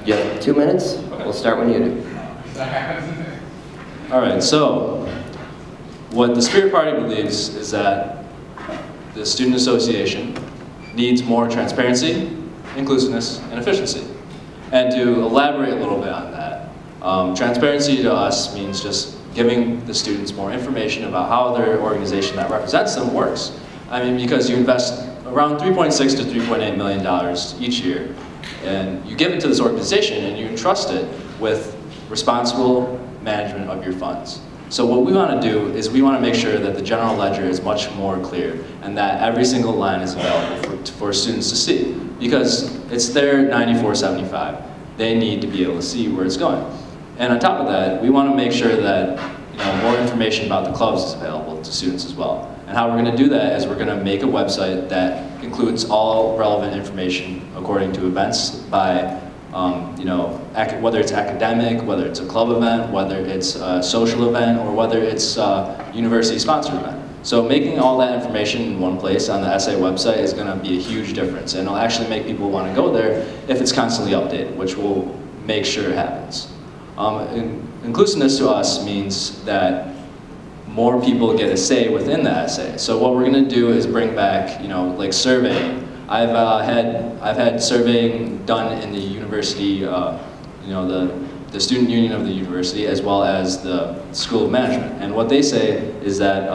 You have 2 minutes. Okay. We'll start when you do. All right, so what the Spirit Party believes is that the Student Association needs more transparency, inclusiveness, and efficiency. And to elaborate a little bit on that, transparency to us means just giving the students more information about how their organization that represents them works. I mean, because you invest around $3.6 to $3.8 million each year, and you give it to this organization and you entrust it with responsible management of your funds. So what we want to do is we want to make sure that the general ledger is much more clear and that every single line is available for students to see, because it's their 94.75. They need to be able to see where it's going. And on top of that, we want to make sure that more information about the clubs is available to students as well. And how we're going to do that is we're going to make a website that includes all relevant information according to events by whether it's academic, whether it's a club event, whether it's a social event, or whether it's a university-sponsored event. So making all that information in one place on the SA website is going to be a huge difference, and it'll actually make people want to go there if it's constantly updated, which will make sure it happens. Inclusiveness to us means that more people get a say within the SA. So what we're going to do is bring back, like surveying. I've had surveying done in the university, the student union of the university, as well as the School of Management. And what they say is that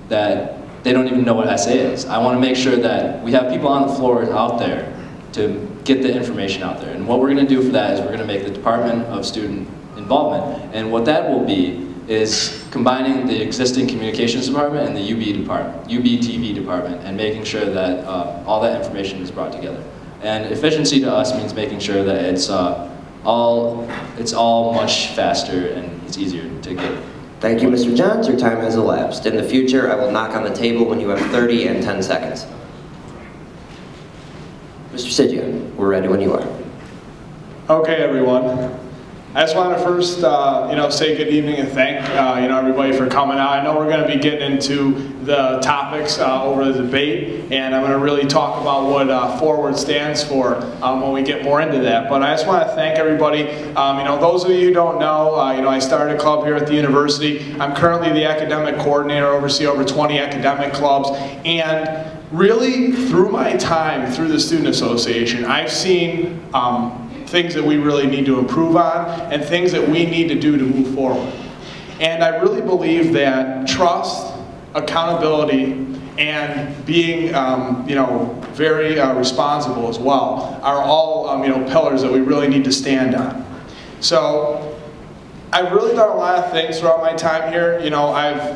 that they don't even know what SA is. I want to make sure that we have people on the floor out there to get the information out there. And what we're going to do for that is we're going to make the Department of Student Involvement. And what that will be is combining the existing communications department and the UBTV department, and making sure that all that information is brought together. And efficiency to us means making sure that it's all much faster and it's easier to get. Thank you, Mr. Johns. Your time has elapsed. In the future, I will knock on the table when you have 30 and 10 seconds. Mr. Ciggia, we're ready when you are. Okay, everyone. I just want to first, say good evening and thank, everybody for coming out. I know we're going to be getting into the topics over the debate, and I'm going to really talk about what Forward stands for when we get more into that. But I just want to thank everybody. Those of you who don't know, I started a club here at the university. I'm currently the academic coordinator, oversee over 20 academic clubs, and really through my time through the Student Association, I've seen things that we really need to improve on and things that we need to do to move forward. And I really believe that trust, accountability, and being very responsible as well are all pillars that we really need to stand on. So I've really done a lot of things throughout my time here.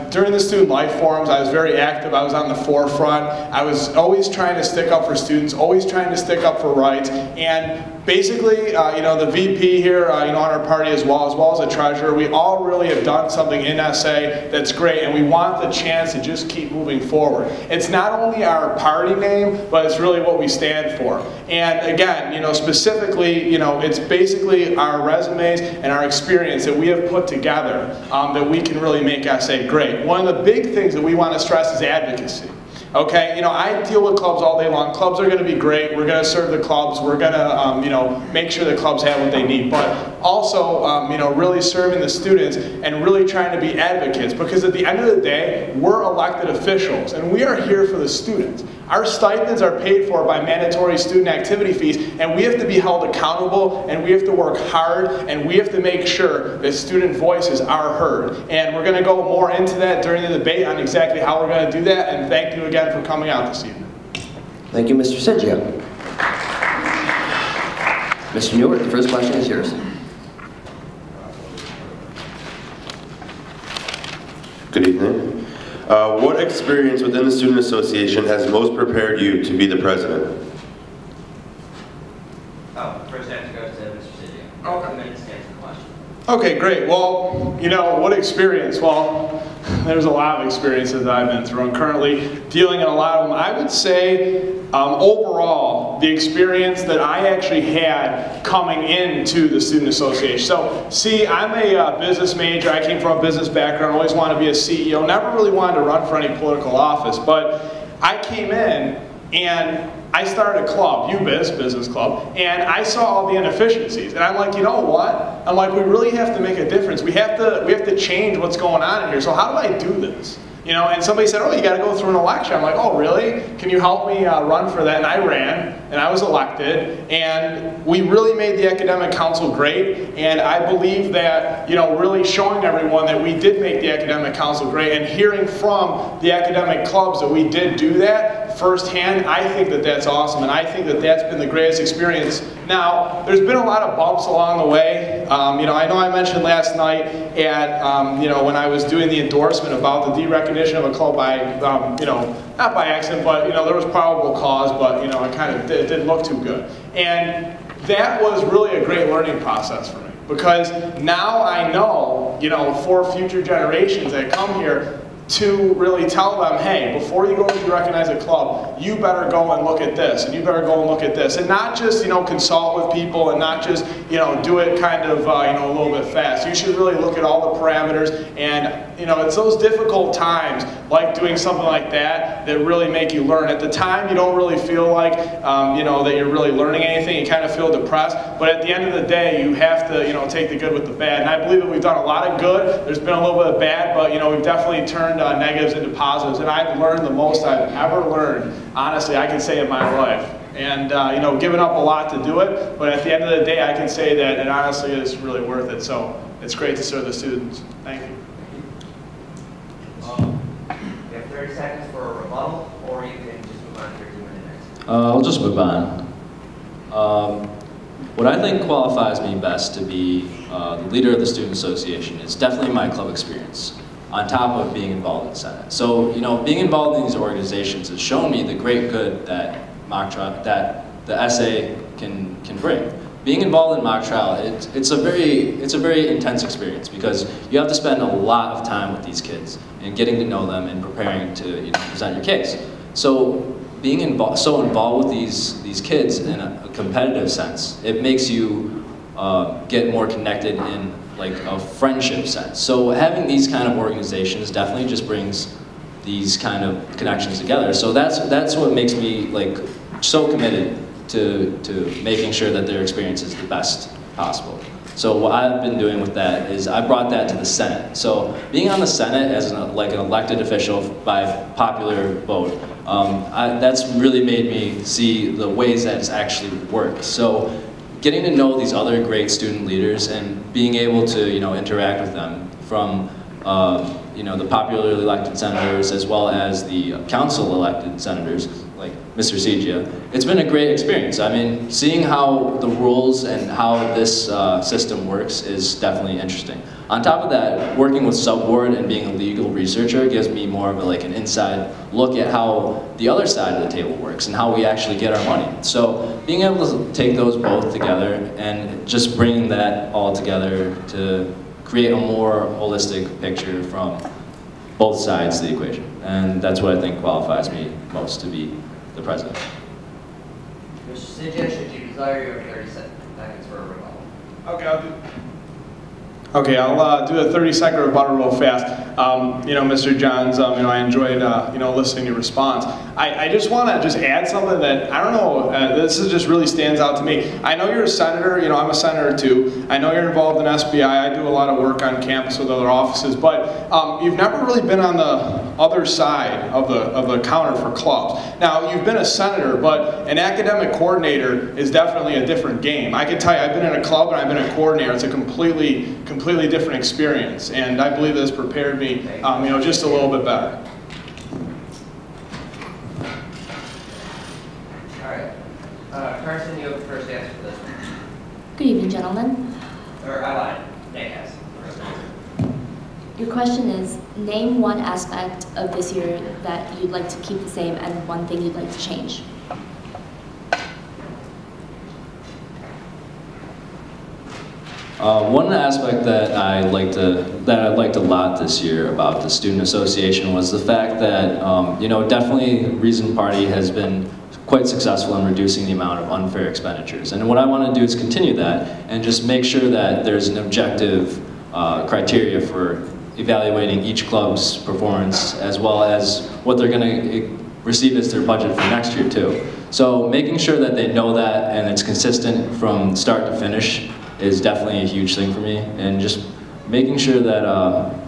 During the student life forums, I was very active. I was on the forefront. I was always trying to stick up for students, always trying to stick up for rights. And basically, the VP here, on our party as well as the treasurer, we all really have done something in SA that's great, and we want the chance to just keep moving forward. It's not only our party name, but it's really what we stand for. And again, specifically, it's basically our resumes and our experience that we have put together that we can really make SA great. One of the big things that we want to stress is advocacy. Okay, I deal with clubs all day long. Clubs are going to be great. We're going to serve the clubs. We're going to, make sure the clubs have what they need. But also, really serving the students and really trying to be advocates. Because at the end of the day, we're elected officials, and we are here for the students. Our stipends are paid for by mandatory student activity fees, and we have to be held accountable, and we have to work hard, and we have to make sure that student voices are heard. And we're going to go more into that during the debate on exactly how we're going to do that, and thank you again for coming out this evening. Thank you, Mr. Ciggia. Mr. Newer, the first question is yours. Good evening. What experience within the Student Association has most prepared you to be the president? First I have to go to Mr. Ciggia. Okay. 2 minutes to answer the question. Okay, great. Well, what experience? Well, there's a lot of experiences that I've been through. I'm currently dealing in a lot of them. I would say, overall, the experience that I actually had coming into the Student Association. So, see, I'm a business major. I came from a business background, always wanted to be a CEO, never really wanted to run for any political office, but I came in and I started a club, UBIS, Business Club, and I saw all the inefficiencies. And I'm like, you know what? I'm like, we really have to make a difference. We have to change what's going on in here. So how do I do this? You know, and somebody said, oh, you got to go through an election. I'm like, oh, really? Can you help me run for that? And I ran, and I was elected, and we really made the academic council great. And I believe that, you know, really showing everyone that we did make the academic council great, and hearing from the academic clubs that we did do that firsthand, I think that that's awesome, and I think that that's been the greatest experience. Now, there's been a lot of bumps along the way. You know I mentioned last night at, you know, when I was doing the endorsement about the derecognition of a club by, you know, not by accident, but, you know, there was probable cause, but, you know, it didn't look too good. And that was really a great learning process for me, because now I know, you know, for future generations that come here, to really tell them, hey, before you go to recognize a club, you better go and look at this, and you better go and look at this, and not just, you know, consult with people, and not just, you know, do it kind of, you know, a little bit fast. You should really look at all the parameters, and, you know, it's those difficult times, like doing something like that, that really make you learn. At the time, you don't really feel like, you know, that you're really learning anything. You kind of feel depressed, but at the end of the day, you have to, you know, take the good with the bad. And I believe that we've done a lot of good. There's been a little bit of bad, but, you know, we've definitely turned negatives into positives, and I've learned the most I've ever learned, honestly, I can say, in my life. And, you know, given up a lot to do it, but at the end of the day, I can say that it honestly is really worth it. So it's great to serve the students. Thank you. You have 30 seconds for a rebuttal, or you can just move on to your 2 minutes. I'll just move on. What I think qualifies me best to be the leader of the Student Association is definitely my club experience, on top of being involved in Senate. So, you know, being involved in these organizations has shown me the great good that that the essay can bring. Being involved in mock trial, it's a very intense experience, because you have to spend a lot of time with these kids and getting to know them and preparing to, you know, present your case. So being so involved with these kids in a competitive sense, it makes you get more connected in like a friendship sense. So having these kind of organizations definitely just brings these kind of connections together. So that's what makes me like so committed to making sure that their experience is the best possible. So what I've been doing with that is I brought that to the Senate. So being on the Senate as an elected official by popular vote, that's really made me see the ways that it's actually worked. So getting to know these other great student leaders and being able to, you know, interact with them, from you know, the popularly elected senators as well as the council elected senators like Mr. Ciggia, it's been a great experience. I mean, seeing how the rules and how this system works is definitely interesting. On top of that, working with Subboard and being a legal researcher gives me more of an inside look at how the other side of the table works and how we actually get our money. So being able to take those both together and just bringing that all together to create a more holistic picture from both sides of the equation. And that's what I think qualifies me most to be the president. Mr. Ciggia, should you desire, you have 30 seconds for a rebuttal. Okay, I'll do a 30-second rebuttal real fast. You know, Mr. Johns, you know, I enjoyed, you know, listening to your response. I just want to just add something that, I don't know, this is just really stands out to me. I know you're a senator, you know, I'm a senator too. I know you're involved in SBI. I do a lot of work on campus with other offices, but you've never really been on the other side of the counter for clubs. Now, you've been a senator, but an academic coordinator is definitely a different game. I can tell you, I've been in a club and I've been a coordinator. It's a completely different experience, and I believe this prepared me, you know, just a little bit better. All right. Carson, you have the first answer for this one. Good evening, gentlemen. Or I lied. Nick has. Your question is, name one aspect of this year that you'd like to keep the same and one thing you'd like to change. One aspect that I liked a lot this year about the Student Association was the fact that, you know, definitely Reason Party has been quite successful in reducing the amount of unfair expenditures. And what I want to do is continue that and just make sure that there's an objective criteria for evaluating each club's performance, as well as what they're going to receive as their budget for next year too. So making sure that they know that and it's consistent from start to finish is definitely a huge thing for me, and just making sure that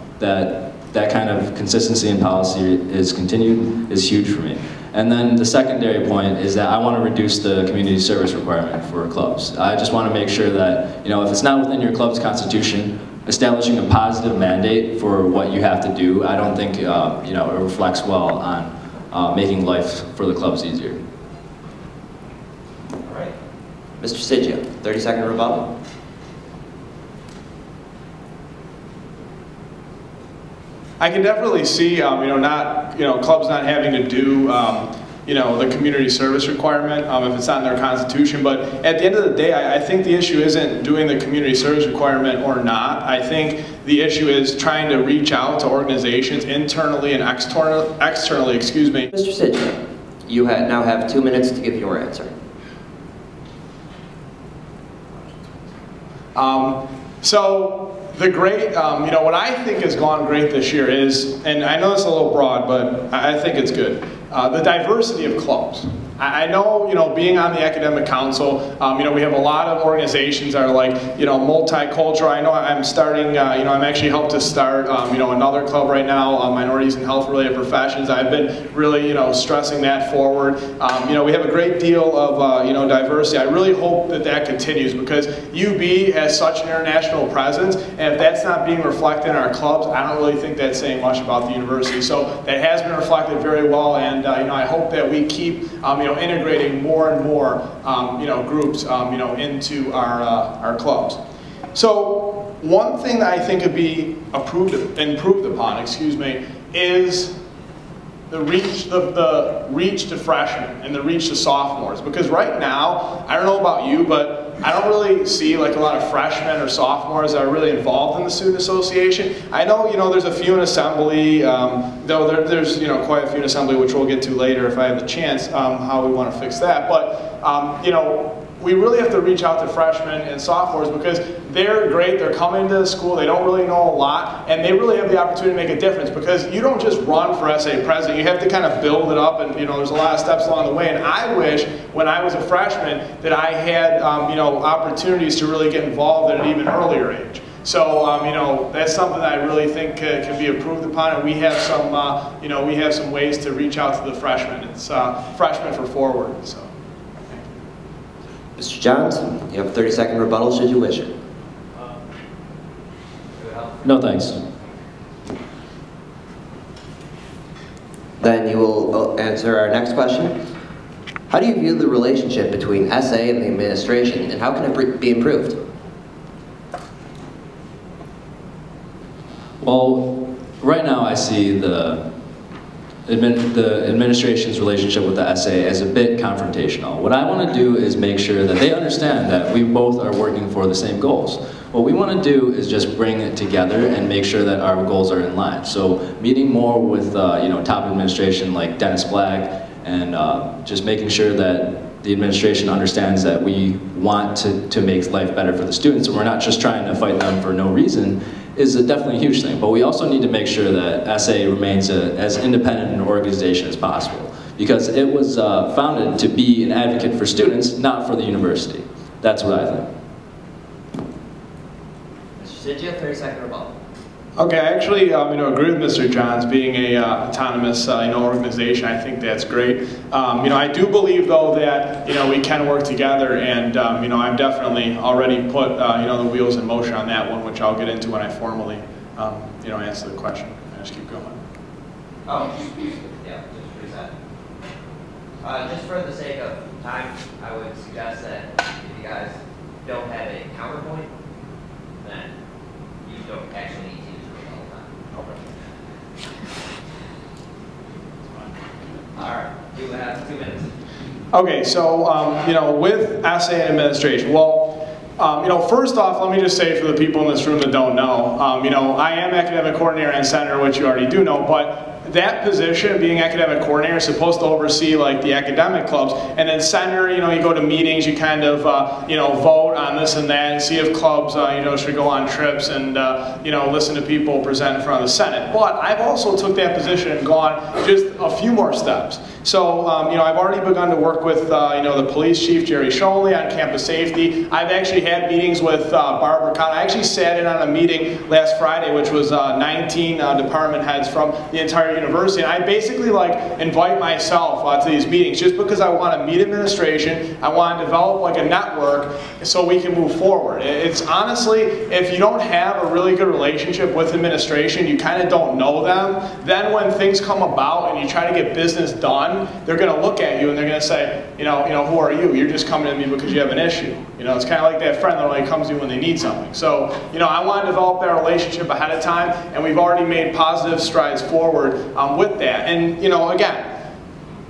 that kind of consistency in policy is continued is huge for me. And then the secondary point is that I want to reduce the community service requirement for clubs. I just want to make sure that, you know, if it's not within your club's constitution, establishing a positive mandate for what you have to do, I don't think, you know, it reflects well on making life for the clubs easier. All right. Mr. Ciggia, 30-second rebuttal. I can definitely see, clubs not having to do, the community service requirement if it's not in their constitution. But at the end of the day, I think the issue isn't doing the community service requirement or not. I think the issue is trying to reach out to organizations internally and externally, excuse me. Mr. Ciggia, you now have 2 minutes to give your answer. What I think has gone great this year is, and I know it's a little broad, but I think it's good, the diversity of clubs. I know, being on the academic council, we have a lot of organizations that are like, multicultural. I know I'm starting, I'm actually helped to start, another club right now, minorities and health-related professions. I've been really, stressing that forward. We have a great deal of, diversity. I really hope that that continues, because UB has such an international presence, and if that's not being reflected in our clubs, I don't really think that's saying much about the university. So that has been reflected very well, and I hope that we keep, integrating more and more, groups, into our clubs. So one thing that I think could be improved upon, is the reach to freshmen and the reach to sophomores. Because right now, I don't know about you, but I don't really see like a lot of freshmen or sophomores that are really involved in the student association. I know, there's a few in assembly, though there's, quite a few in assembly, which we'll get to later if I have the chance, how we want to fix that. But, we really have to reach out to freshmen and sophomores, because they're great, they're coming to the school, they don't really know a lot, and they really have the opportunity to make a difference, because you don't just run for SA president, you have to kind of build it up, and there's a lot of steps along the way. And I wish when I was a freshman that I had opportunities to really get involved at an even earlier age. So that's something that I really think can be improved upon, and we have some we have some ways to reach out to the freshmen. It's Freshmen for Forward. So. Mr. Johns, you have a 30-second rebuttal should you wish it. No thanks. Then you will answer our next question. How do you view the relationship between SA and the administration, and how can it be improved? Well, right now I see the administration's relationship with the SA as a bit confrontational. What I want to do is make sure that they understand that we both are working for the same goals. What we want to do is just bring it together and make sure that our goals are in line. So meeting more with top administration like Dennis Black, and just making sure that the administration understands that we want to make life better for the students, and we're not just trying to fight them for no reason, is definitely a huge thing. But we also need to make sure that SA remains as independent an organization as possible, because it was founded to be an advocate for students, not for the university. That's what I think. Mr. Ciggia, 30-second rebuttal. Okay, I actually agree with Mr. Johns. Being a autonomous organization, I think that's great. I do believe though that we can work together, and I've definitely already put the wheels in motion on that one, which I'll get into when I formally answer the question. I just keep going. Oh, yeah, just reset. Just for the sake of time, I would suggest that if you guys don't have a counterpoint, then you don't actually need to use it all the time. Okay. All right, you have 2 minutes. Okay, so with SA and administration, well, first off, let me just say for the people in this room that don't know, I am academic coordinator and senator, which you already do know, but that position, being academic coordinator, is supposed to oversee like the academic clubs, and then senator, you go to meetings, you kind of, vote on this and that, and see if clubs, should go on trips and, listen to people present in front of the Senate. But I've also took that position and gone just a few more steps. So, you know, I've already begun to work with, you know, the police chief, Jerry Scholey, on campus safety. I've actually had meetings with Barbara Kahn. I actually sat in on a meeting last Friday, which was 19 department heads from the entire university. And I basically like invite myself to these meetings just because I want to meet administration. I want to develop like a network so we can move forward. It's honestly, if you don't have a really good relationship with administration, you kind of don't know them, then when things come about and you try to get business done, they're going to look at you and they're going to say, you know, who are you? You're just coming to me because you have an issue. You know, it's kind of like that friend that only comes to you when they need something. So, you know, I want to develop that relationship ahead of time, and we've already made positive strides forward with that. And, you know, again,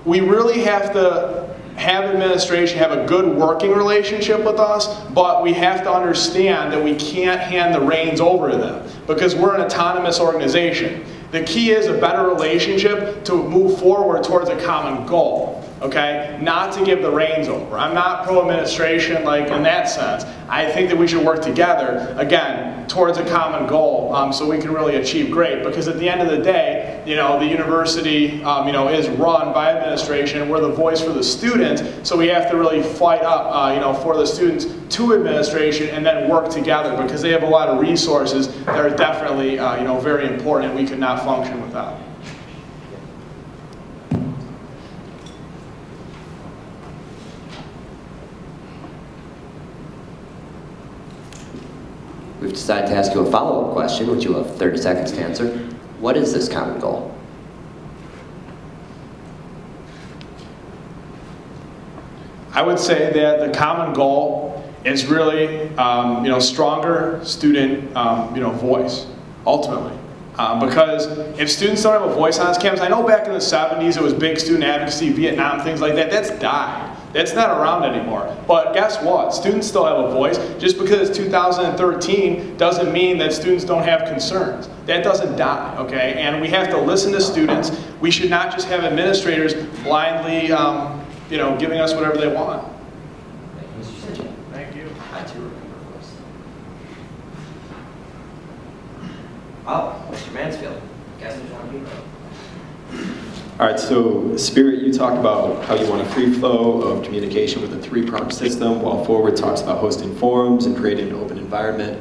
we really have to have administration have a good working relationship with us, but we have to understand that we can't hand the reins over to them because we're an autonomous organization. The key is a better relationship to move forward towards a common goal, okay? Not to give the reins over. I'm not pro-administration like in that sense. I think that we should work together, again, towards a common goal so we can really achieve great, because at the end of the day, you know, the university, you know, is run by administration. We're the voice for the students, so we have to really fight up, you know, for the students to administration and then work together because they have a lot of resources that are definitely, you know, very important and we could not function without. We've decided to ask you a follow-up question, which you have 30 seconds to answer. What is this common goal? I would say that the common goal is really, you know, stronger student, you know, voice, ultimately. Because if students don't have a voice on this campus, I know back in the 70s it was big student advocacy, Vietnam, things like that, that's died. That's not around anymore. But guess what? Students still have a voice. Just because it's 2013 doesn't mean that students don't have concerns. That doesn't die, okay? And we have to listen to students. We should not just have administrators blindly, you know, giving us whatever they want. Thank you, Mr. Ciggia. Thank you. I too remember voice. Oh, Mr. Mansfield. Guess which one you wrote? All right, so Spirit, you talked about how you want a free flow of communication with a three-pronged system, while Forward talks about hosting forums and creating an open environment.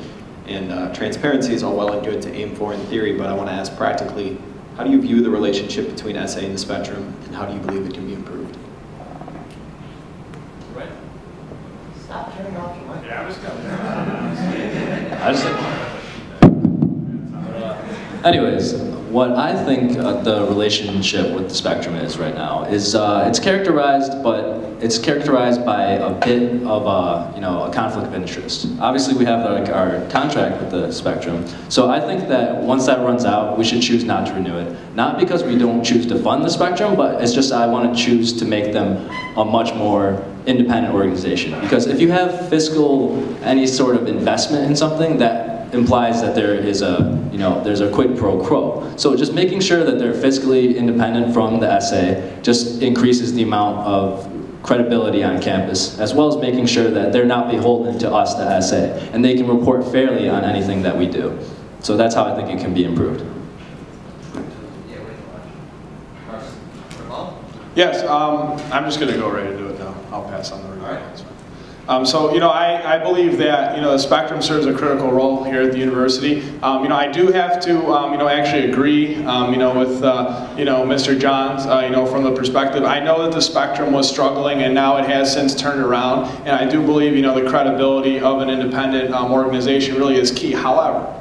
And transparency is all well and good to aim for in theory, but I want to ask practically, how do you view the relationship between SA and the spectrum, and how do you believe it can be improved? Right. Stop turning off your mic. Yeah, I'm just Anyways, what I think the relationship with the spectrum is right now is it's characterized by a bit of you know, a conflict of interest. Obviously, we have like our contract with the spectrum, so I think that once that runs out, we should choose not to renew it. Not because we don't choose to fund the spectrum, but it's just I want to choose to make them a much more independent organization. Because if you have any sort of investment in something, that implies that there is a, you know, there's a quid pro quo. So just making sure that they're fiscally independent from the SA just increases the amount of credibility on campus, as well as making sure that they're not beholden to us, the SA, and they can report fairly on anything that we do. So that's how I think it can be improved. Yes, I'm just going to go right into it now. I'll pass on the recording. So, you know, I believe that, you know, the spectrum serves a critical role here at the university. You know, I do have to, you know, actually agree, you know, with, you know, Mr. Johns, you know, from the perspective. I know that the spectrum was struggling and now it has since turned around. And I do believe, you know, the credibility of an independent organization really is key. However,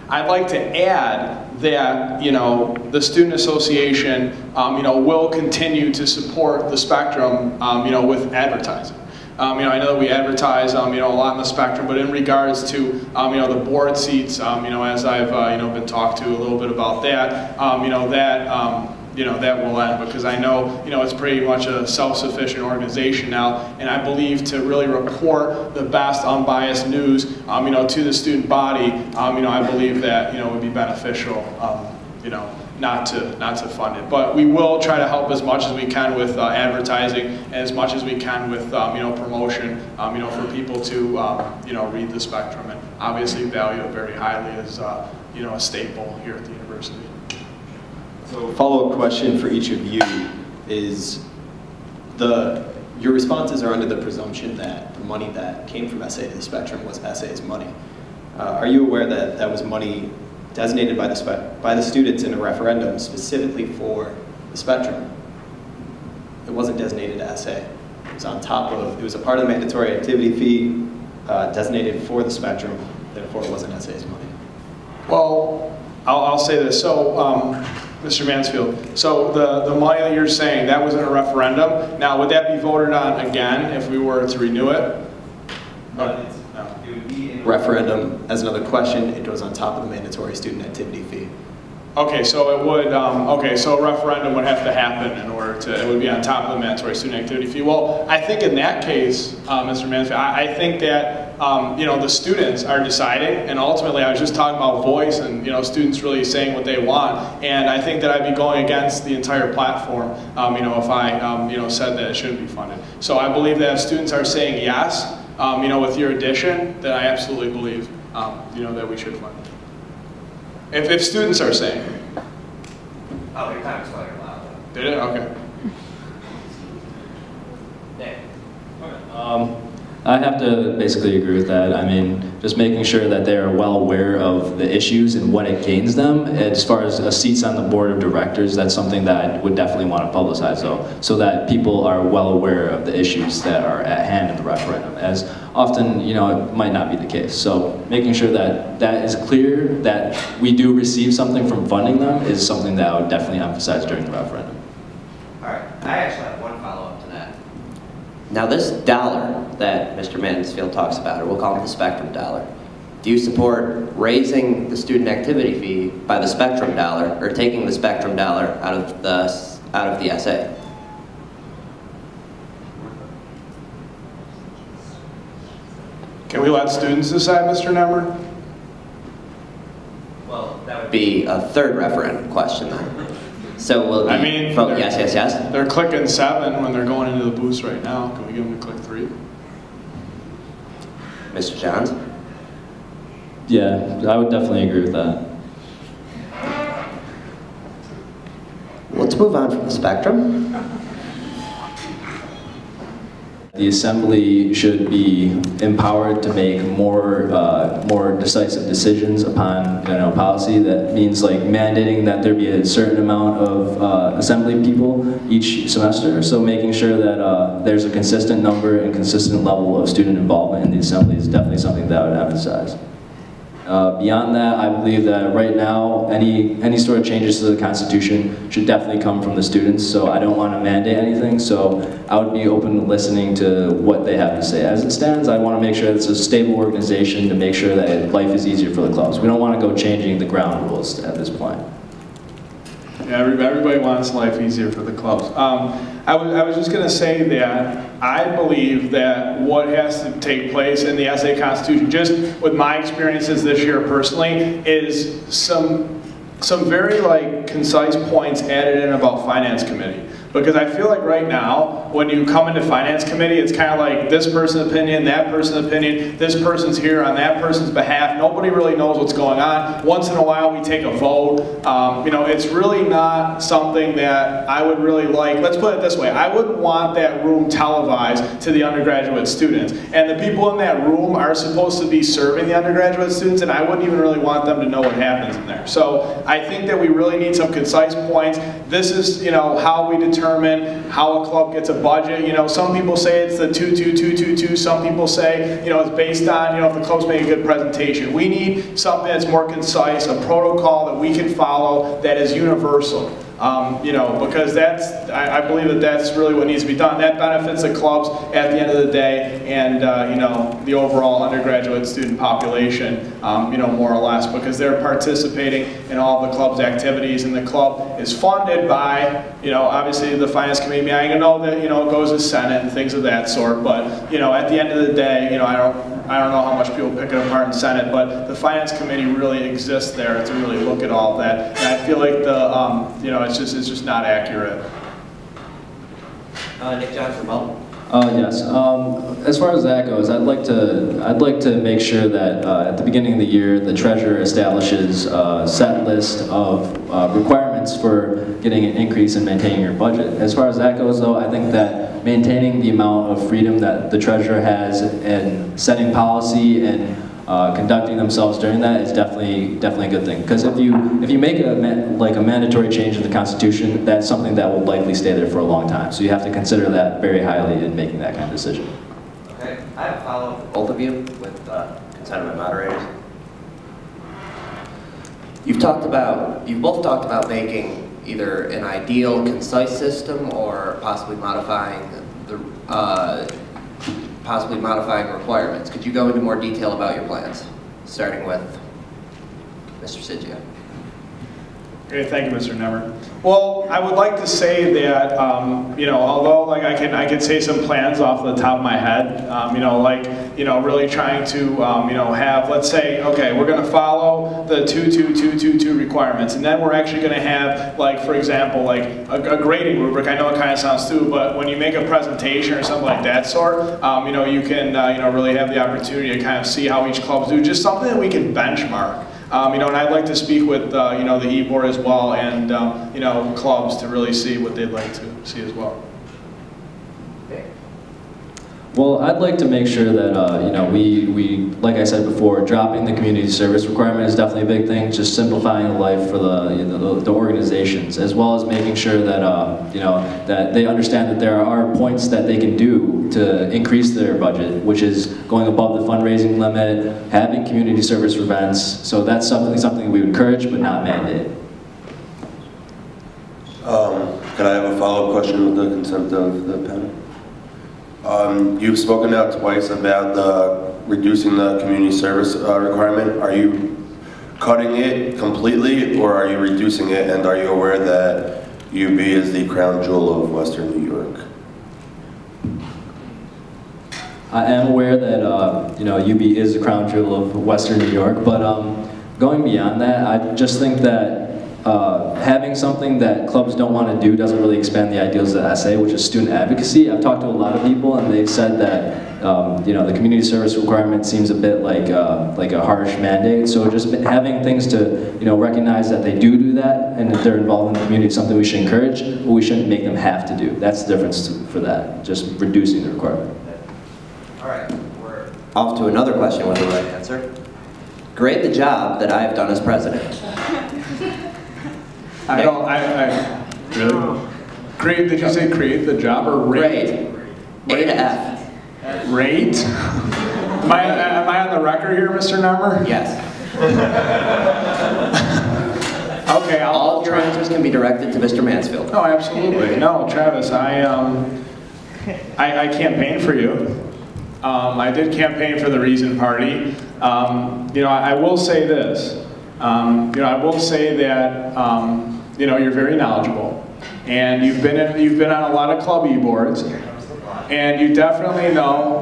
I'd like to add that, you know, the Student Association, you know, will continue to support the spectrum, you know, with advertising. You know, I know that we advertise, you know, a lot in the spectrum, but in regards to, you know, the board seats, you know, as I've, you know, been talked to a little bit about that, you know, that will end, because I know, you know, it's pretty much a self-sufficient organization now, and I believe to really report the best unbiased news, you know, to the student body, you know, I believe that, you know, would be beneficial, you know, not to fund it. But we will try to help as much as we can with advertising, and as much as we can with, you know, promotion, you know, for people to, you know, read the spectrum, and obviously value it very highly as, you know, a staple here at the university. So follow-up question for each of you is, Your responses are under the presumption that the money that came from SA to the Spectrum was SA's money. Are you aware that that was money designated by the students in a referendum specifically for the Spectrum? It wasn't designated to SA. It was on top of, it was a part of the mandatory activity fee designated for the Spectrum, therefore it wasn't SA's money. Well, I'll say this. So, Mr. Mansfield, so the money that you're saying, that was in a referendum. Now, would that be voted on again if we were to renew it? No. It would be in a referendum. As another question, it goes on top of the mandatory student activity fee. Okay, so it would, okay, so a referendum would have to happen in order to, it would be on top of the mandatory student activity fee. Well, I think in that case, Mr. Mansfield, I think that, you know, the students are deciding, and ultimately I was just talking about voice and, you know, students really saying what they want, and I think that I'd be going against the entire platform, you know, if I, you know, said that it shouldn't be funded. So I believe that if students are saying yes, you know, with your addition, then I absolutely believe, you know, that we should fund it. If students are saying. Oh, your time expired loud. Did it? Okay. Nick. I have to basically agree with that. I mean, just making sure that they're well aware of the issues and what it gains them. As far as seats on the board of directors, that's something that I would definitely want to publicize, though, so that people are well aware of the issues that are at hand in the referendum. As often, you know, it might not be the case. So making sure that that is clear, that we do receive something from funding them, is something that I would definitely emphasize during the referendum. All right, I actually have one follow-up to that. Now this dollar that Mr. Mansfield talks about, or we'll call it the Spectrum dollar, do you support raising the student activity fee by the Spectrum dollar, or taking the Spectrum dollar out of the SA? Can we let students decide, Mr. Nemmer? Well, that would Be a third referendum question then. So will I mean, vote yes, yes, yes? They're clicking 7 when they're going into the booths right now. Can we get them to click 3? Mr. Johns? Yeah, I would definitely agree with that. Let's move on from the Spectrum. The Assembly should be empowered to make more decisive decisions upon, you know, policy. That means like mandating that there be a certain amount of Assembly people each semester. So making sure that there's a consistent number and consistent level of student involvement in the Assembly is definitely something that I would emphasize. Beyond that, I believe that right now, any sort of changes to the Constitution should definitely come from the students, so I don't want to mandate anything, so I would be open to listening to what they have to say. As it stands, I want to make sure it's a stable organization to make sure that life is easier for the clubs. We don't want to go changing the ground rules at this point. Yeah, everybody wants life easier for the clubs. I was just going to say that I believe that what has to take place in the SA Constitution, just with my experiences this year personally, is some very like concise points added in about Finance Committee. Because I feel like right now, when you come into Finance Committee, it's kind of like this person's opinion, that person's opinion, this person's here on that person's behalf. Nobody really knows what's going on. Once in a while, we take a vote. You know, it's really not something that I would really like. Let's put it this way. I wouldn't want that room televised to the undergraduate students. And the people in that room are supposed to be serving the undergraduate students, and I wouldn't even really want them to know what happens in there. So I think that we really need some concise points. This is, you know, how we determine how a club gets a budget. You know, some people say it's the 2-2-2-2-2. Some people say, you know, it's based on, you know, if the club's make a good presentation. We need something that's more concise, a protocol that we can follow that is universal. You know, because that's, I believe that that's really what needs to be done. That benefits the clubs at the end of the day, and you know, the overall undergraduate student population, you know, more or less, because they're participating in all of the club's activities, and the club is funded by, you know, obviously the Finance Committee. I know that, you know, it goes to Senate and things of that sort, but you know, at the end of the day, you know, I don't know how much people pick it apart in Senate, but the Finance Committee really exists there to really look at all of that. And I feel like the, you know, it's just not accurate. Nick Johnson, well. Yes. As far as that goes, I'd like to make sure that at the beginning of the year, the treasurer establishes a set list of requirements for getting an increase in maintaining your budget. As far as that goes, though, I think that maintaining the amount of freedom that the treasurer has in setting policy and conducting themselves during that is definitely a good thing. Because if you make a mandatory change in the Constitution, that's something that will likely stay there for a long time. So you have to consider that very highly in making that kind of decision. Okay, I have a follow-up for Both of you, with consent of my moderators. You've both talked about making either an ideal, concise system or possibly modifying requirements. Could you go into more detail about your plans, starting with Mr. Ciggia? Great, thank you, Mr. Nemmer. Well, I would like to say that, although like I can say some plans off the top of my head, really trying to, have, let's say, okay, we're going to follow the 22222 requirements, and then we're actually going to have, like, for example, like a grading rubric. I know it kind of sounds stupid, but when you make a presentation or something like that sort, you can, really have the opportunity to kind of see how each club's do, just something that we can benchmark. And I'd like to speak with, the e-board as well, and, clubs to really see what they'd like to see as well. Well, I'd like to make sure that, we, like I said before, dropping the community service requirement is definitely a big thing, just simplifying the life for the organizations, as well as making sure that, that they understand that there are points that they can do to increase their budget, which is going above the fundraising limit, having community service events. So that's something we would encourage, but not mandate. Can I have a follow-up question with the consent of the panel? You've spoken now twice about reducing the community service requirement. Are you cutting it completely, or are you reducing it, and are you aware that UB is the crown jewel of Western New York? I am aware that UB is the crown jewel of Western New York, but going beyond that, I just think that having something that clubs don't want to do doesn't really expand the ideals of the SA, which is student advocacy. I've talked to a lot of people, and they've said that the community service requirement seems a bit like a harsh mandate. So just having things to recognize that they do that, and if they're involved in the community, is something we should encourage, but we shouldn't make them have to do. That's the difference for that. Just reducing the requirement. All right, we're Off to another question with the right answer. Grade the job that I have done as president. Really? Did you say create the job or rate? Grade. A to F. Rate? Am I on the record here, Mr. Nemmer? Yes. Okay, All of your answers can be directed to Mr. Mansfield. No, absolutely. No, Travis, I campaigned for you. I did campaign for the Reason Party. I will say this. I will say that you're very knowledgeable, and you've been on a lot of club e-boards, and you definitely know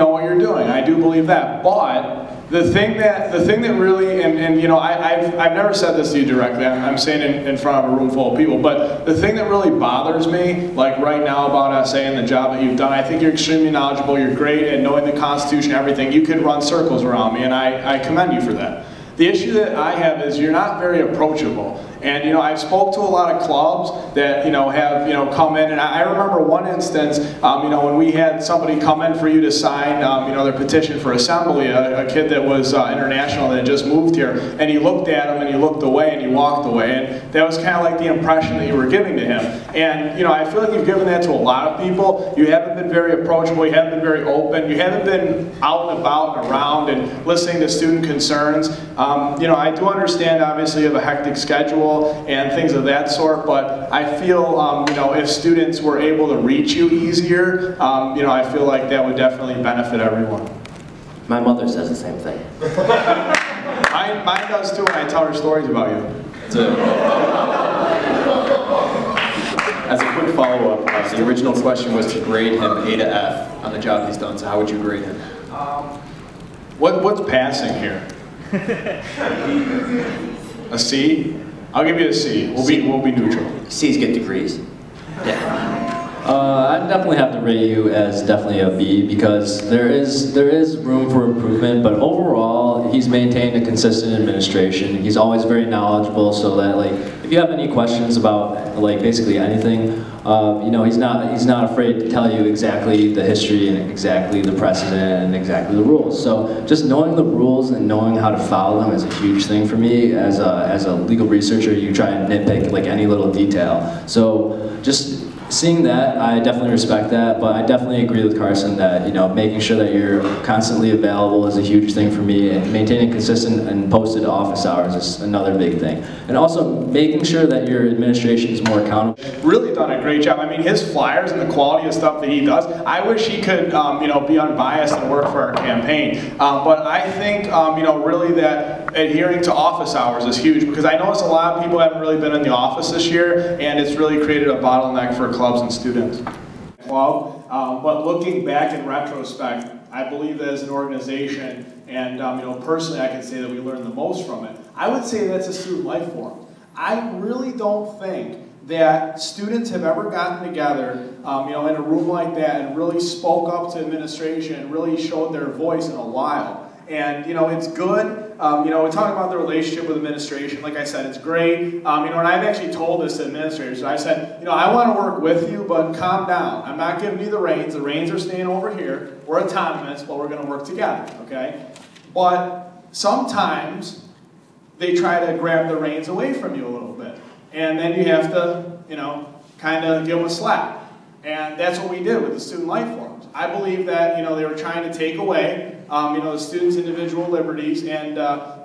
what you're doing. I do believe that. But the thing that really, I've never said this to you directly. I'm saying it in front of a room full of people. But the thing that really bothers me, like right now about SA and the job that you've done, I think you're extremely knowledgeable. You're great at knowing the Constitution, everything. You could run circles around me, and I commend you for that. The issue that I have is you're not very approachable. And I've spoke to a lot of clubs that have come in, and I remember one instance when we had somebody come in for you to sign their petition for assembly, a kid that was international that had just moved here, and he looked at him and he looked away and he walked away, and that was kind of like the impression that you were giving to him. And I feel like you've given that to a lot of people. You haven't been very approachable. You haven't been very open. You haven't been out and about and around and listening to student concerns. I do understand obviously you have a hectic schedule and things of that sort, but I feel if students were able to reach you easier, I feel like that would definitely benefit everyone. My mother says the same thing. Mine does too when I tell her stories about you. As a quick follow-up, the original question was to grade him A to F on the job he's done, so how would you grade him? What's passing here? A C? I'll give you a C. We'll be neutral. C's get degrees. Yeah. I'd definitely have to rate you as definitely a B because there is room for improvement, but overall he's maintained a consistent administration. He's always very knowledgeable, so that like if you have any questions about like basically anything, you know, he's not afraid to tell you exactly the history and exactly the precedent and exactly the rules. So just knowing the rules and knowing how to follow them is a huge thing for me. As a legal researcher, you try and nitpick like any little detail. So just seeing that, I definitely respect that, but I definitely agree with Carson that, you know, making sure that you're constantly available is a huge thing for me, and maintaining consistent and posted office hours is another big thing. And also making sure that your administration is more accountable. Really done a great job. I mean, his flyers and the quality of stuff that he does, I wish he could, you know, be unbiased and work for our campaign. But I think, you know, really that adhering to office hours is huge, because I notice a lot of people haven't really been in the office this year, and it's really created a bottleneck for clubs and students. But looking back in retrospect, I believe that as an organization, and you know, personally I can say that we learned the most from it. I would say that's a student life forum. I really don't think that students have ever gotten together, you know, in a room like that and really spoke up to administration and really showed their voice in a while. And, you know, it's good. You know, we're talking about the relationship with administration. Like I said, it's great. You know, and I've actually told this to administrators. So I said, you know, I want to work with you, but calm down. I'm not giving you the reins. The reins are staying over here. We're autonomous, but we're going to work together, okay? But sometimes they try to grab the reins away from you a little bit. And then you have to, you know, kind of give them a slap. And that's what we did with the student life forums. I believe that, you know, they were trying to take away, you know, the students' individual liberties and,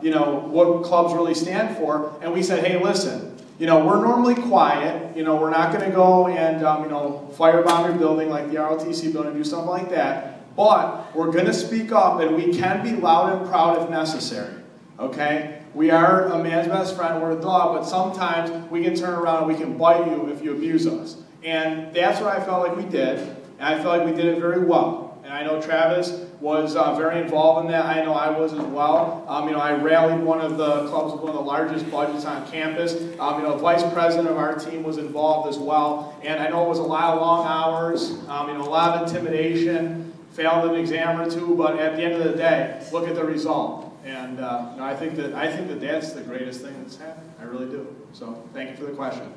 you know, what clubs really stand for. And we said, hey, listen, you know, we're normally quiet. You know, we're not going to go and, you know, firebomb your building like the ROTC building, do something like that. But we're going to speak up, and we can be loud and proud if necessary, okay? We are a man's best friend, we're a dog, but sometimes we can turn around and we can bite you if you abuse us. And that's what I felt like we did, and I felt like we did it very well. And I know Travis was very involved in that. I know I was as well. You know, I rallied one of the clubs with one of the largest budgets on campus. You know, the vice president of our team was involved as well. And I know it was a lot of long hours, you know, a lot of intimidation, failed an exam or two, but at the end of the day, look at the result. And you know, I think that that's the greatest thing that's happened. I really do. So thank you for the question.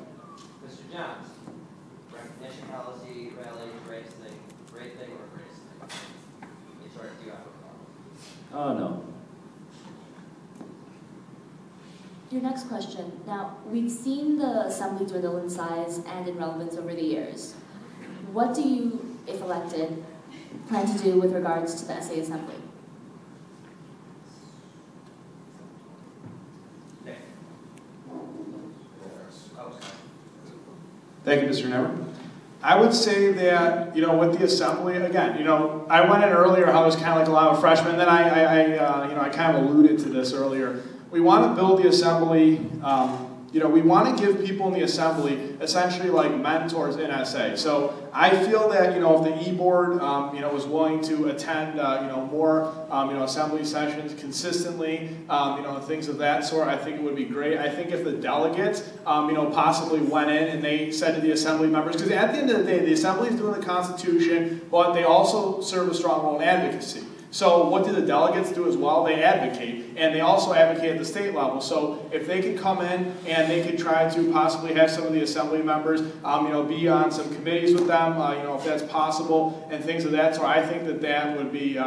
Mr. Johns, recognition policy, rally, great thing or greatest thing? In short, do you have a problem? Oh, no. Your next question. Now, we've seen the assembly dwindle in size and in relevance over the years. What do you, if elected, plan to do with regards to the SA Assembly? Thank you, Mr. Nemmer. I would say that, you know, with the assembly, again, you know, I went in earlier how it was kind of like a lot of freshmen, then you know, I kind of alluded to this earlier. We want to build the assembly, you know, we want to give people in the assembly essentially like mentors in SA. So I feel that, you know, if the e-board, you know, was willing to attend, you know, more, you know, assembly sessions consistently, you know, things of that sort, I think it would be great. I think if the delegates, you know, possibly went in and they said to the assembly members, because at the end of the day, the assembly is doing the Constitution, but they also serve a strong role in advocacy. So what do the delegates do as well? They advocate, and they also advocate at the state level. So if they could come in and they could try to possibly have some of the assembly members, you know, be on some committees with them, you know, if that's possible, and things of that sort, I think that that would be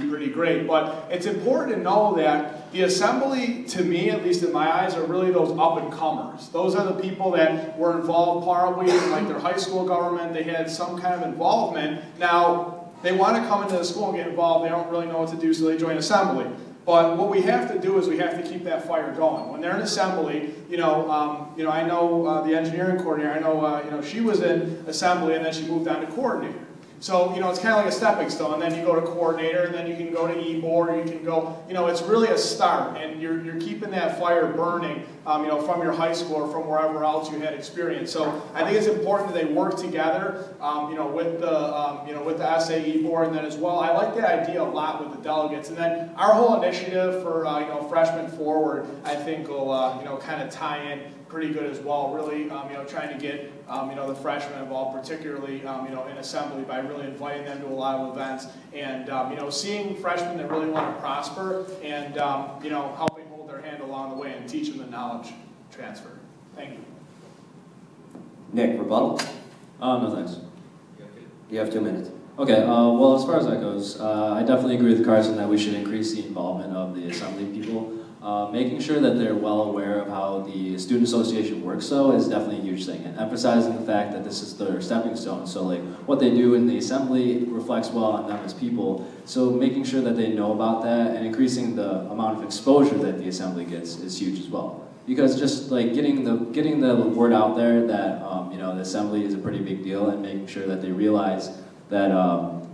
pretty great. But it's important to know that the assembly, to me, at least in my eyes, are really those up-and-comers. Those are the people that were involved partly in like their high school government. They had some kind of involvement. Now, they want to come into the school and get involved. They don't really know what to do, so they join assembly. But what we have to do is we have to keep that fire going. When they're in assembly, you know, I know the engineering coordinator. I know, you know, she was in assembly and then she moved on to coordinator. So, you know, it's kind of like a stepping stone, and then you go to coordinator, and then you can go to e-board, you can go, you know, it's really a start, and you're keeping that fire burning, you know, from your high school or from wherever else you had experience. So I think it's important that they work together, you know, with the SAE board, and then as well, I like that idea a lot with the delegates, and then our whole initiative for, you know, Freshman Forward, I think will, you know, kind of tie in pretty good as well, really, you know, trying to get, you know, the freshmen involved, particularly, you know, in assembly by really inviting them to a lot of events and, you know, seeing freshmen that really want to prosper and, you know, helping hold their hand along the way and teach them the knowledge transfer. Thank you. Nick, rebuttal? No thanks. You have 2 minutes. Okay, well, as far as that goes, I definitely agree with Carson that we should increase the involvement of the assembly people. Making sure that they're well aware of how the student association works, though, is definitely a huge thing. And emphasizing the fact that this is their stepping stone. So, like, what they do in the assembly reflects well on them as people. So, making sure that they know about that and increasing the amount of exposure that the assembly gets is huge as well. Because just like getting the word out there that you know, the assembly is a pretty big deal, and making sure that they realize that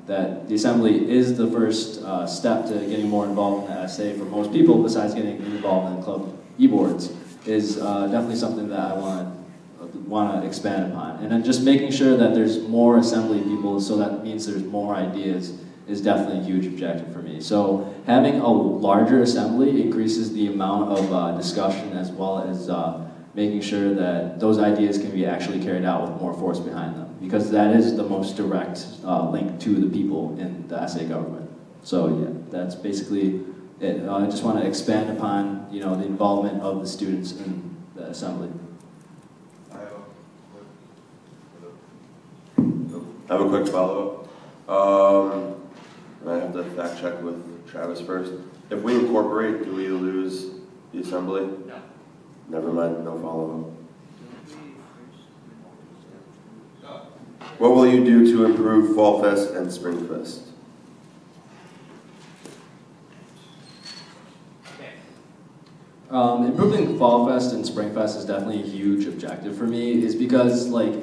that the assembly is the first step to getting more involved in the SA for most people, besides getting involved in club e-boards, is definitely something that I want to expand upon. And then just making sure that there's more assembly people, so that means there's more ideas, is definitely a huge objective for me. So having a larger assembly increases the amount of discussion, as well as making sure that those ideas can be actually carried out with more force behind them, because that is the most direct link to the people in the SA government. So yeah, that's basically it. I just want to expand upon, you know, the involvement of the students in the assembly. I have a quick follow-up. I have to fact check with Travis first. If we incorporate, do we lose the assembly? No. Never mind, no follow-up. What will you do to improve Fall Fest and Spring Fest? Improving Fall Fest and Spring Fest is definitely a huge objective for me, is because, like,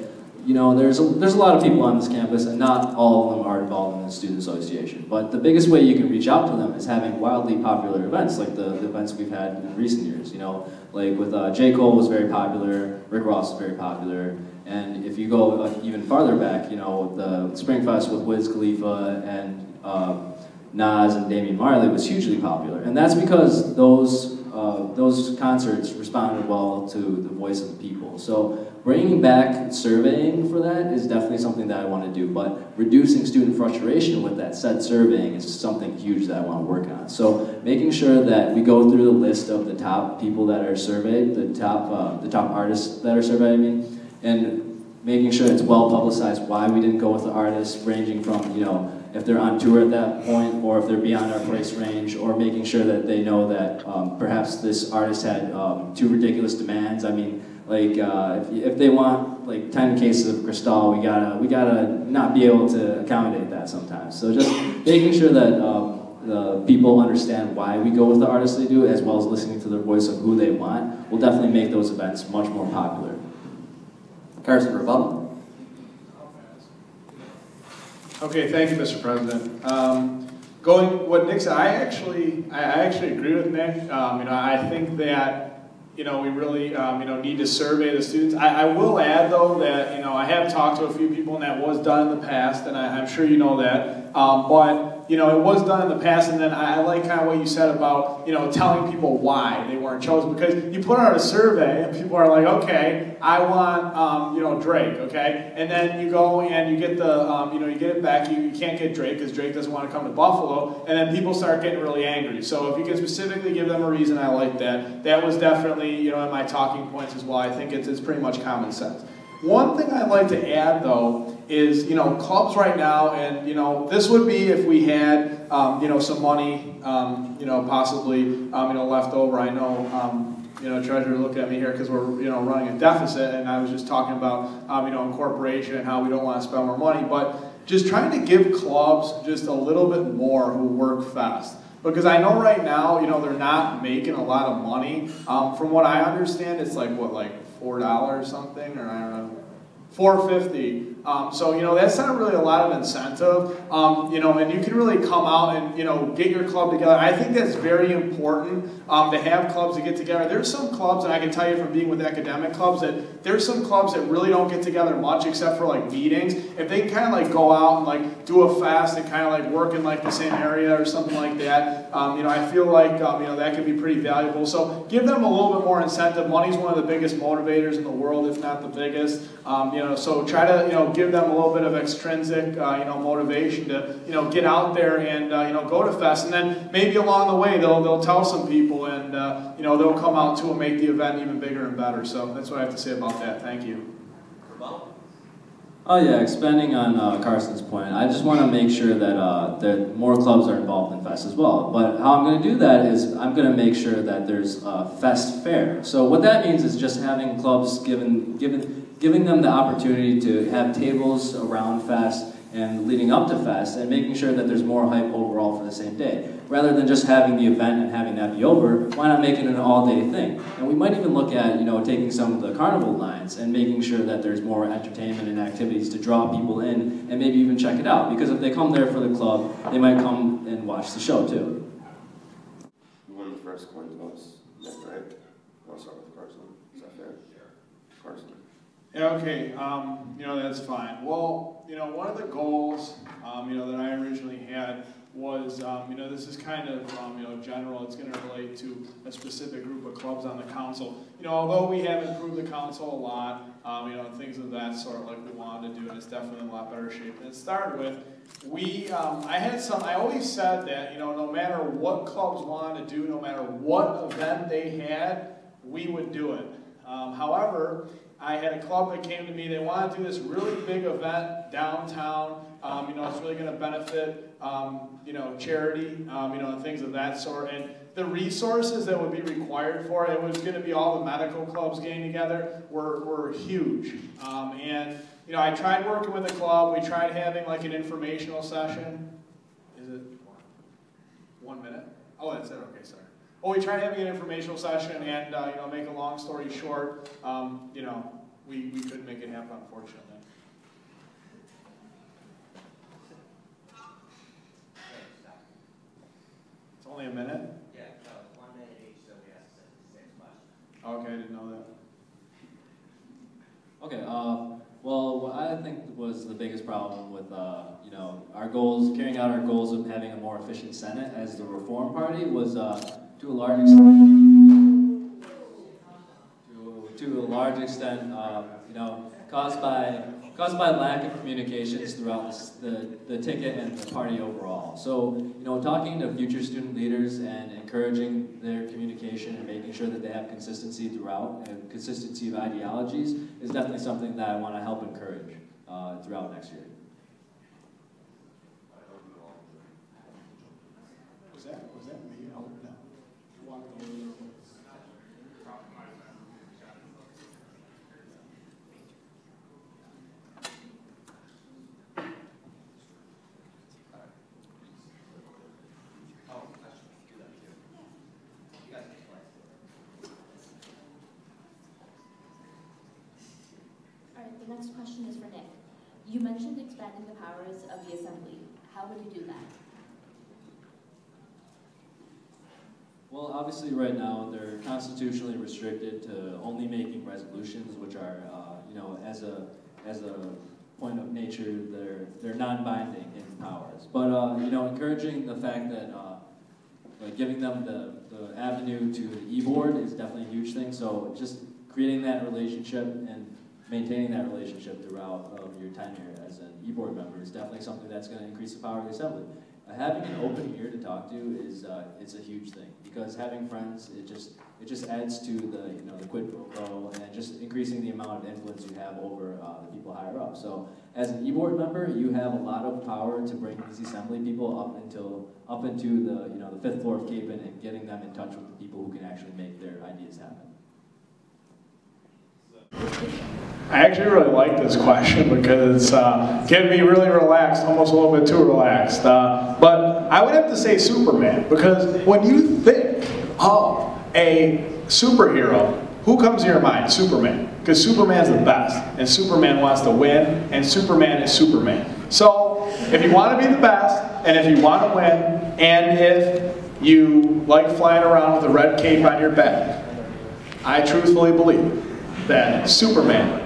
you know, there's a lot of people on this campus, and not all of them are involved in the student association. But the biggest way you can reach out to them is having wildly popular events, like the events we've had in recent years. You know, like with J. Cole was very popular, Rick Ross was very popular, and if you go even farther back, you know, the Spring Fest with Wiz Khalifa and Nas and Damian Marley was hugely popular, and that's because those concerts responded well to the voice of the people. So bringing back surveying for that is definitely something that I want to do, but reducing student frustration with that said surveying is something huge that I want to work on. So making sure that we go through the list of the top people that are surveyed, the top artists that are surveyed, I mean, and making sure it's well publicized why we didn't go with the artists, ranging from, you know, if they're on tour at that point, or if they're beyond our price range, or making sure that they know that perhaps this artist had too ridiculous demands. I mean, like if they want like 10 cases of Cristal, we gotta not be able to accommodate that sometimes. So just making sure that the people understand why we go with the artists they do, as well as listening to their voice of who they want, will definitely make those events much more popular. Carson, rebuttal? Okay, thank you, Mr. President. What Nick said, I actually agree with Nick. You know, I think that, you know, we really need to survey the students. I will add though that, you know, I have talked to a few people, and that was done in the past, and I'm sure you know that. But you know, it was done in the past, and then I like kind of what you said about, you know, telling people why they weren't chosen, because you put out a survey and people are like, okay, I want, you know, Drake, okay, and then you go and you get the, you know, you get it back, you can't get Drake because Drake doesn't want to come to Buffalo, and then people start getting really angry. So if you can specifically give them a reason, I like that. That was definitely, you know, in my talking points as well. I think it's pretty much common sense. One thing I'd like to add, though, is, you know, clubs right now, and, you know, this would be if we had, you know, some money, you know, possibly, you know, left over. I know, you know, Treasurer looked at me here because we're, you know, running a deficit, and I was just talking about, you know, incorporation and how we don't want to spend more money, but just trying to give clubs just a little bit more who work fast. Because I know right now, you know, they're not making a lot of money. From what I understand, it's like, what, like $4 something, or I don't know, $450. So, you know, that's not really a lot of incentive, you know, and you can really come out and, you know, get your club together. I think that's very important to have clubs to get together. There's some clubs, and I can tell you from being with academic clubs, that there's some clubs that really don't get together much except for like meetings. If they can kind of like go out and like do a fest and kind of like work in like the same area or something like that, you know, I feel like, you know, that could be pretty valuable. So give them a little bit more incentive. Money's one of the biggest motivators in the world, if not the biggest. You know, so try to, you know, give them a little bit of extrinsic, you know, motivation to, you know, get out there and, you know, go to fest. And then maybe along the way they'll tell some people and, you know, they'll come out too and make the event even bigger and better. So that's what I have to say about that. Thank you. Oh yeah, expanding on Carson's point, I just want to make sure that that more clubs are involved in Fest as well. But how I'm going to do that is I'm going to make sure that there's a Fest fair. So what that means is just having clubs giving them the opportunity to have tables around Fest and leading up to Fest, and making sure that there's more hype overall for the same day. Rather than just having the event and having that be over, why not make it an all-day thing? And we might even look at, you know, taking some of the carnival lines and making sure that there's more entertainment and activities to draw people in and maybe even check it out. Because if they come there for the club, they might come and watch the show too. You won the first coin toss, right? I'll start with Carson. Is that fair? Carson. Yeah, okay, you know, that's fine. Well, you know, one of the goals, you know, that I originally had was, you know, this is kind of, you know, general. It's going to relate to a specific group of clubs on the council. You know, although we have improved the council a lot, you know, things of that sort like we wanted to do, and it's definitely in a lot better shape. And it started with, I always said that, you know, no matter what clubs wanted to do, no matter what event they had, we would do it. However, I had a club that came to me, they wanted to do this really big event downtown, you know, it's really going to benefit, you know, charity, you know, and things of that sort. And the resources that would be required for it was going to be all the medical clubs getting together were huge. And, you know, I tried working with the club, we tried having like an informational session. Is it 1 minute? Oh, that's it, okay, sorry. Well, we tried having an informational session, and you know, make a long story short, you know, we couldn't make it happen, unfortunately. It's only a minute? Yeah, no, it's 1 minute each, so we have to send the same question. Okay, I didn't know that. Okay, well, what I think was the biggest problem with, you know, our goals, carrying out our goals of having a more efficient Senate as the Reform Party was, to a large extent, you know, caused by lack of communications throughout the ticket and the party overall. So, you know, talking to future student leaders and encouraging their communication and making sure that they have consistency throughout and consistency of ideologies is definitely something that I want to help encourage throughout next year. Was that me? Oh, no. Walked over there. The next question is for Nick. You mentioned expanding the powers of the Assembly. How would you do that? Well, obviously right now they're constitutionally restricted to only making resolutions, which are, you know, as a point of nature, they're non-binding in powers. But you know, encouraging the fact that like giving them the avenue to the e-board is definitely a huge thing. So just creating that relationship and maintaining that relationship throughout your tenure as an e-board member is definitely something that's going to increase the power of the Assembly. Having an open ear to talk to is it's a huge thing, because having friends, it just adds to the quid pro quo and just increasing the amount of influence you have over the people higher up. So as an e-board member, you have a lot of power to bring these Assembly people up into the 5th floor of Capon and getting them in touch with the people who can actually make their ideas happen. I actually really like this question because it's getting me really relaxed, almost a little bit too relaxed. But I would have to say Superman, because when you think of a superhero, who comes to your mind? Superman. Because Superman's the best, and Superman wants to win, and Superman is Superman. So, if you want to be the best, and if you want to win, and if you like flying around with a red cape on your back, I truthfully believe that Superman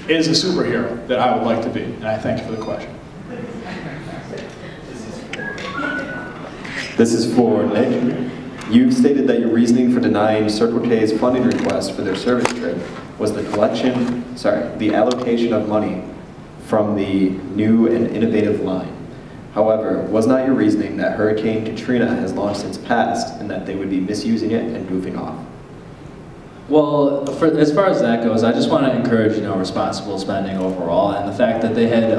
is a superhero that I would like to be, and I thank you for the question. This is for Nick. You've stated that your reasoning for denying Circle K's funding request for their service trip was the allocation of money from the new and innovative line. However, was not your reasoning that Hurricane Katrina has long since passed and that they would be misusing it and goofing off? Well, as far as that goes, I just want to encourage, responsible spending overall, and the fact that they had,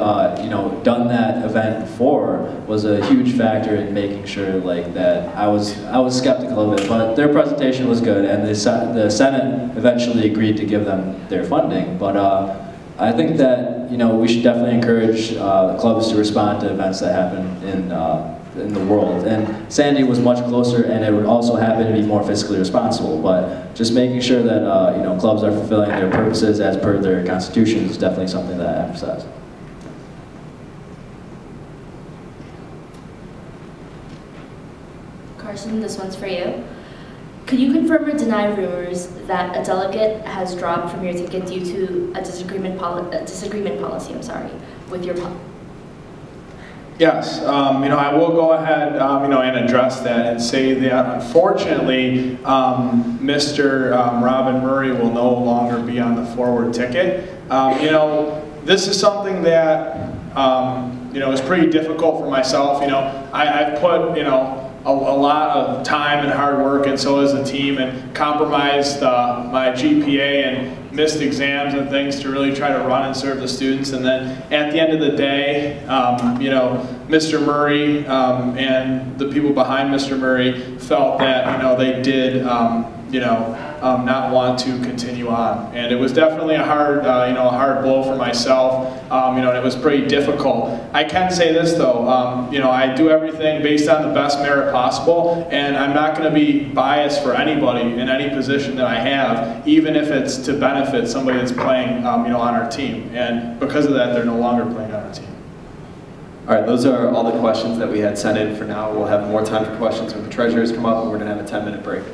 done that event before was a huge factor in making sure, that I was skeptical of it, but their presentation was good, and the Senate eventually agreed to give them their funding. But I think that we should definitely encourage clubs to respond to events that happen in the world. And Sandy was much closer, and it would also happen to be more fiscally responsible. But just making sure that clubs are fulfilling their purposes as per their constitution is definitely something that I emphasize. Carson, this one's for you. Could you confirm or deny rumors that a delegate has dropped from your ticket due to a disagreement policy? With your Yes, I will go ahead, and address that and say that unfortunately, Mr. Robin Murray will no longer be on the forward ticket. This is something that, is pretty difficult for myself. I've put, a lot of time and hard work, and so has the team, and compromised my GPA and missed exams and things to really try to run and serve the students. And then at the end of the day, Mr. Murray and the people behind Mr. Murray felt that they did not want to continue on, and it was definitely a hard a hard blow for myself. And it was pretty difficult. I can say this though, I do everything based on the best merit possible, and I'm not going to be biased for anybody in any position that I have, even if it's to benefit somebody that's playing on our team. And because of that, they're no longer playing on our team. All right, those are all the questions that we had sent in for now. We'll have more time for questions when the treasurers come up, and we're going to have a 10-minute break.